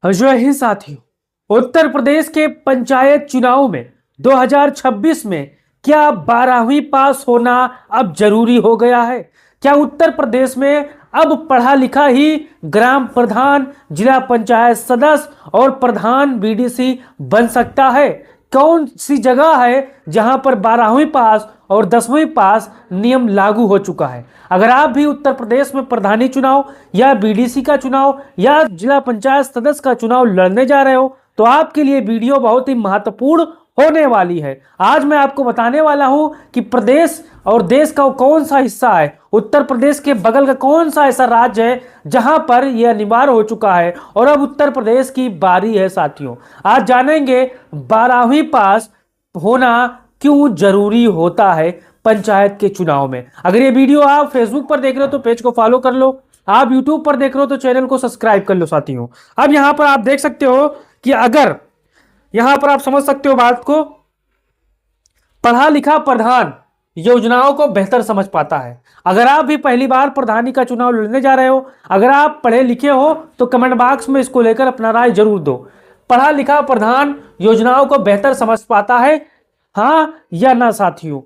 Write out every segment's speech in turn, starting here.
जो ही साथियों, उत्तर प्रदेश के पंचायत चुनाव में 2026 में क्या 12वीं पास होना अब जरूरी हो गया है? क्या उत्तर प्रदेश में अब पढ़ा लिखा ही ग्राम प्रधान, जिला पंचायत सदस्य और प्रधान बीडीसी बन सकता है? कौन सी जगह है जहां पर 12वीं पास और 10वीं पास नियम लागू हो चुका है? अगर आप भी उत्तर प्रदेश में प्रधानी चुनाव या बीडीसी का चुनाव या जिला पंचायत सदस्य का चुनाव लड़ने जा रहे हो तो आपके लिए वीडियो बहुत ही महत्वपूर्ण होने वाली है। आज मैं आपको बताने वाला हूं कि प्रदेश और देश का कौन सा हिस्सा है, उत्तर प्रदेश के बगल का कौन सा ऐसा राज्य है जहां पर यह अनिवार्य हो चुका है और अब उत्तर प्रदेश की बारी है। साथियों, आज जानेंगे 12वीं पास होना क्यों जरूरी होता है पंचायत के चुनाव में। अगर ये वीडियो आप फेसबुक पर देख रहे हो तो पेज को फॉलो कर लो, आप यूट्यूब पर देख रहे हो तो चैनल को सब्सक्राइब कर लो। साथियों, अब यहां पर आप देख सकते हो कि अगर यहां पर आप समझ सकते हो बात को, पढ़ा लिखा प्रधान योजनाओं को बेहतर समझ पाता है। अगर आप भी पहली बार प्रधानी का चुनाव लड़ने जा रहे हो, अगर आप पढ़े लिखे हो तो कमेंट बॉक्स में इसको लेकर अपना राय जरूर दो। पढ़ा लिखा प्रधान योजनाओं को बेहतर समझ पाता है, हाँ या ना? साथियों,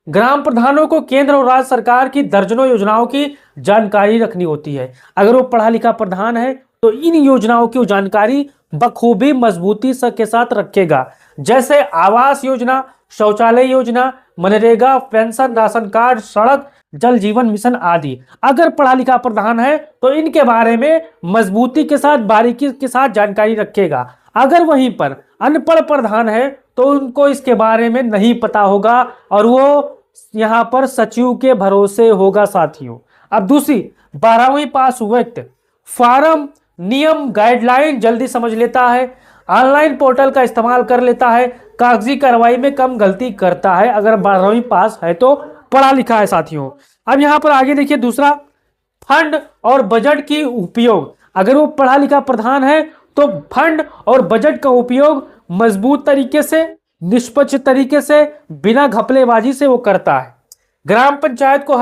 ग्राम प्रधानों को केंद्र और राज्य सरकार की दर्जनों योजनाओं की जानकारी रखनी होती है। अगर वो पढ़ा लिखा प्रधान है तो इन योजनाओं की जानकारी बखूबी मजबूती के साथ रखेगा, जैसे आवास योजना, शौचालय योजना, मनरेगा, पेंशन, राशन कार्ड, सड़क, जल जीवन मिशन आदि। अगर पढ़ा लिखा प्रधान है तो इनके बारे में मजबूती के साथ, बारीकी के साथ जानकारी रखेगा। अगर वहीं पर अनपढ़ प्रधान है तो उनको इसके बारे में नहीं पता होगा और वो यहां पर सचिव के भरोसे होगा। साथियों, अब दूसरी, 12वीं पास व्यक्ति फॉर्म, नियम, गाइडलाइन जल्दी समझ लेता है, ऑनलाइन पोर्टल का इस्तेमाल कर लेता है, कागजी कार्रवाई में कम गलती करता है अगर 12वीं पास है तो पढ़ा लिखा है। साथियों, अब यहां पर आगे देखिए, दूसरा, फंड और बजट की उपयोग। अगर वो पढ़ा लिखा प्रधान है तो फंड और बजट का उपयोग मजबूत तरीके से, निष्पक्ष तरीके से, बिना घपलेबाजी से वो करता है। ग्राम पंचायत को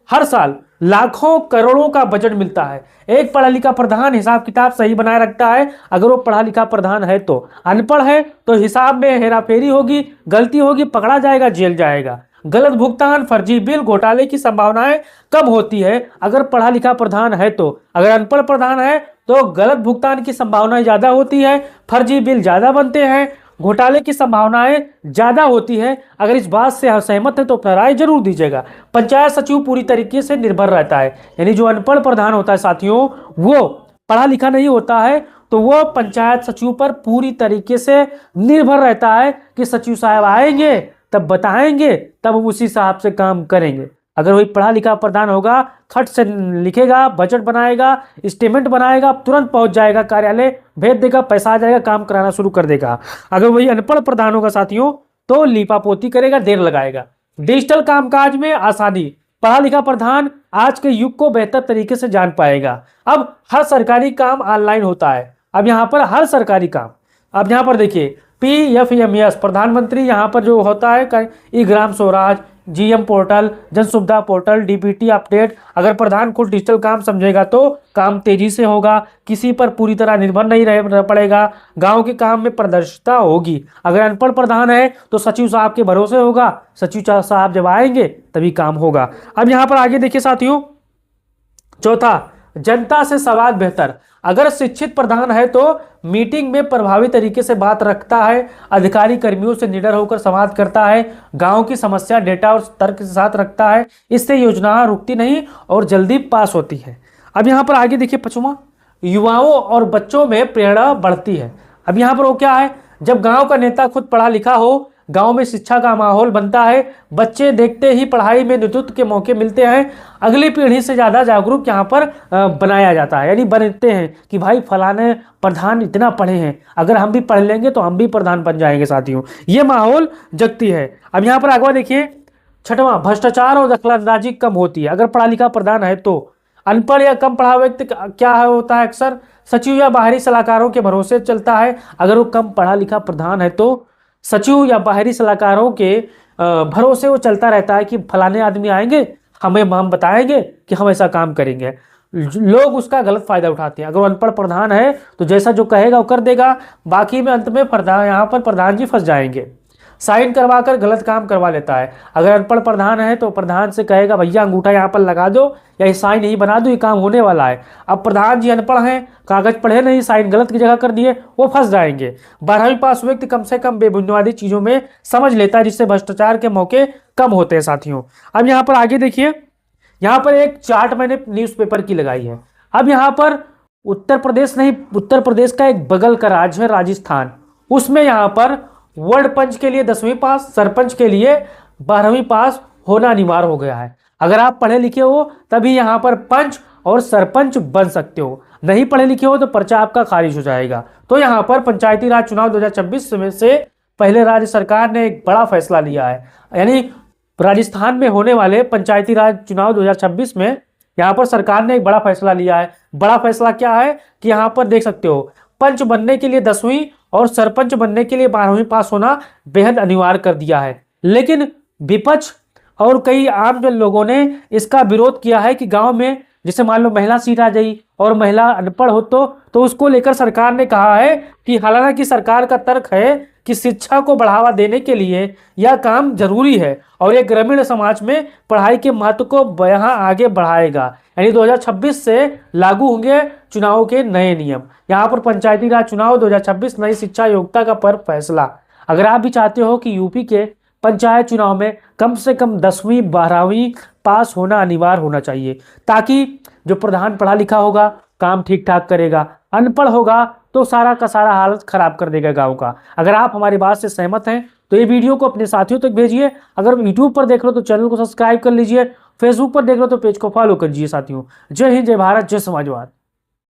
हर साल लाखों करोड़ों का बजट मिलता है। एक पढ़ा लिखा प्रधान हिसाब किताब सही बनाए रखता है। अगर वो पढ़ा लिखा प्रधान है तो अनपढ़ है तो हिसाब में हेराफेरी होगी, गलती होगी, पकड़ा जाएगा, जेल जाएगा। गलत भुगतान, फर्जी बिल, घोटाले की संभावनाएं कम होती है अगर पढ़ा लिखा प्रधान है तो। अगर अनपढ़ प्रधान है तो गलत भुगतान की संभावनाएं ज्यादा होती है, फर्जी बिल ज्यादा बनते हैं, घोटाले की संभावनाएं ज्यादा होती है। अगर इस बात से सहमत है तो अपना राय जरूर दीजिएगा। पंचायत सचिव पूरी तरीके से निर्भर रहता है, यानी जो अनपढ़ प्रधान होता है साथियों, वो पढ़ा लिखा नहीं होता है तो वो पंचायत सचिव पर पूरी तरीके से निर्भर रहता है कि सचिव साहब आएंगे तब बताएंगे, तब उसी हिसाब से काम करेंगे। अगर वही पढ़ा लिखा प्रधान होगा, खट से लिखेगा, बजट बनाएगा, स्टेटमेंट बनाएगा, तुरंत पहुंच जाएगा, कार्यालय भेज देगा, पैसा आ जाएगा, काम कराना शुरू कर देगा। अगर वही अनपढ़ प्रधान होगा साथियों तो लीपापोती करेगा, देर लगाएगा। डिजिटल कामकाज में आसानी, पढ़ा लिखा प्रधान आज के युग को बेहतर तरीके से जान पाएगा। अब हर सरकारी काम ऑनलाइन होता है। अब यहाँ पर हर सरकारी काम, अब यहाँ पर देखिए, PFMS प्रधानमंत्री, यहाँ पर जो होता है ई ग्राम स्वराज, GM पोर्टल, जन सुविधा पोर्टल, DBT अपडेट। अगर प्रधान खुद डिजिटल काम समझेगा तो काम तेजी से होगा, किसी पर पूरी तरह निर्भर नहीं रहना पड़ेगा, गांव के काम में पारदर्शिता होगी। अगर अनपढ़ प्रधान है तो सचिव साहब के भरोसे होगा, सचिव साहब जब आएंगे तभी काम होगा। अब यहाँ पर आगे देखिए साथियों, चौथा, जनता से संवाद बेहतर। अगर शिक्षित प्रधान है तो मीटिंग में प्रभावी तरीके से बात रखता है, अधिकारी कर्मियों से निडर होकर संवाद करता है, गांव की समस्या डेटा और तर्क के साथ रखता है। इससे योजना रुकती नहीं और जल्दी पास होती है। अब यहाँ पर आगे देखिए, पांचवां, युवाओं और बच्चों में प्रेरणा बढ़ती है। अब यहाँ पर वो क्या है, जब गांव का नेता खुद पढ़ा लिखा हो, गांव में शिक्षा का माहौल बनता है, बच्चे देखते ही पढ़ाई में नेतृत्व के मौके मिलते हैं, अगली पीढ़ी से ज़्यादा जागरूक यहाँ पर बनाया जाता है, यानी बनते हैं कि भाई फलाने प्रधान इतना पढ़े हैं, अगर हम भी पढ़ लेंगे तो हम भी प्रधान बन जाएंगे। साथियों, ये माहौल जगती है। अब यहाँ पर आगे देखिए, छठवां, भ्रष्टाचार और दखलंदाजी कम होती है। अगर पढ़ा लिखा प्रधान है तो अनपढ़ या कम पढ़ा व्यक्ति क्या होता है, अक्सर सचिव या बाहरी सलाहकारों के भरोसे चलता है। अगर वो कम पढ़ा लिखा प्रधान है तो सचिव या बाहरी सलाहकारों के भरोसे वो चलता रहता है कि फलाने आदमी आएंगे, हम बताएंगे कि हम ऐसा काम करेंगे। लोग उसका गलत फायदा उठाते हैं। अगर वो अनपढ़ प्रधान है तो जैसा जो कहेगा वो कर देगा, बाकी में अंत में प्रधान, यहाँ पर प्रधान जी फंस जाएंगे, साइन करवा कर गलत काम करवा लेता है। अगर अनपढ़ प्रधान है तो प्रधान से कहेगा भैया अंगूठा यहाँ पर लगा दो या ये साइन यही बना दो, ये काम होने वाला है। अब प्रधान जी अनपढ़ हैं, कागज पढ़े नहीं, साइन गलत की जगह कर दिए, वो फंस जाएंगे। 12वीं पास व्यक्ति कम से कम बेबुनियादी चीजों में समझ लेता है, जिससे भ्रष्टाचार के मौके कम होते हैं साथियों। अब यहाँ पर आगे देखिए, यहाँ पर एक चार्ट मैंने न्यूज़पेपर की लगाई है। अब यहाँ पर उत्तर प्रदेश नहीं, उत्तर प्रदेश का एक बगल का राज्य है राजस्थान, उसमें यहाँ पर वर्ड पंच के लिए 10वीं पास, सरपंच के लिए 12वीं पास होना अनिवार्य हो गया है। अगर आप पढ़े लिखे हो तभी यहाँ पर पंच और सरपंच बन सकते हो, नहीं पढ़े लिखे हो तो पर्चा आपका खारिज हो जाएगा। तो यहाँ पर पंचायती राज चुनाव 2026 में से पहले राज्य सरकार ने एक बड़ा फैसला लिया है, यानी राजस्थान में होने वाले पंचायती राज चुनाव 2026 में यहाँ पर सरकार ने एक बड़ा फैसला लिया है। बड़ा फैसला क्या है कि यहाँ पर देख सकते हो, पंच बनने के लिए 10वीं और सरपंच बनने के लिए 12वीं पास होना बेहद अनिवार्य कर दिया है। लेकिन विपक्ष और कई आम जन लोगों ने इसका विरोध किया है कि गांव में जैसे मान लो महिला सीट आ जाए और महिला अनपढ़ हो तो उसको लेकर सरकार ने कहा है कि हालांकि सरकार का तर्क है कि शिक्षा को बढ़ावा देने के लिए यह काम जरूरी है और ये ग्रामीण समाज में पढ़ाई के महत्व को यहाँ आगे बढ़ाएगा। यानी 2026 से लागू होंगे चुनाव के नए नियम। यहाँ पर पंचायती राज चुनाव 2026 नई शिक्षा योग्यता का पर फैसला। अगर आप भी चाहते हो कि यूपी के पंचायत चुनाव में कम से कम 10वीं 12वीं पास होना अनिवार्य होना चाहिए, ताकि जो प्रधान पढ़ा लिखा होगा काम ठीक ठाक करेगा, अनपढ़ होगा तो सारा का सारा हालत खराब कर देगा गांव का। अगर आप हमारी बात से सहमत हैं तो ये वीडियो को अपने साथियों तक भेजिए। अगर यूट्यूब पर देख रहे हो तो चैनल को सब्सक्राइब कर लीजिए, फेसबुक पर देख रहे हो तो पेज को फॉलो कर लीजिए साथियों। जय हिंद, जय भारत, जय समाजवाद।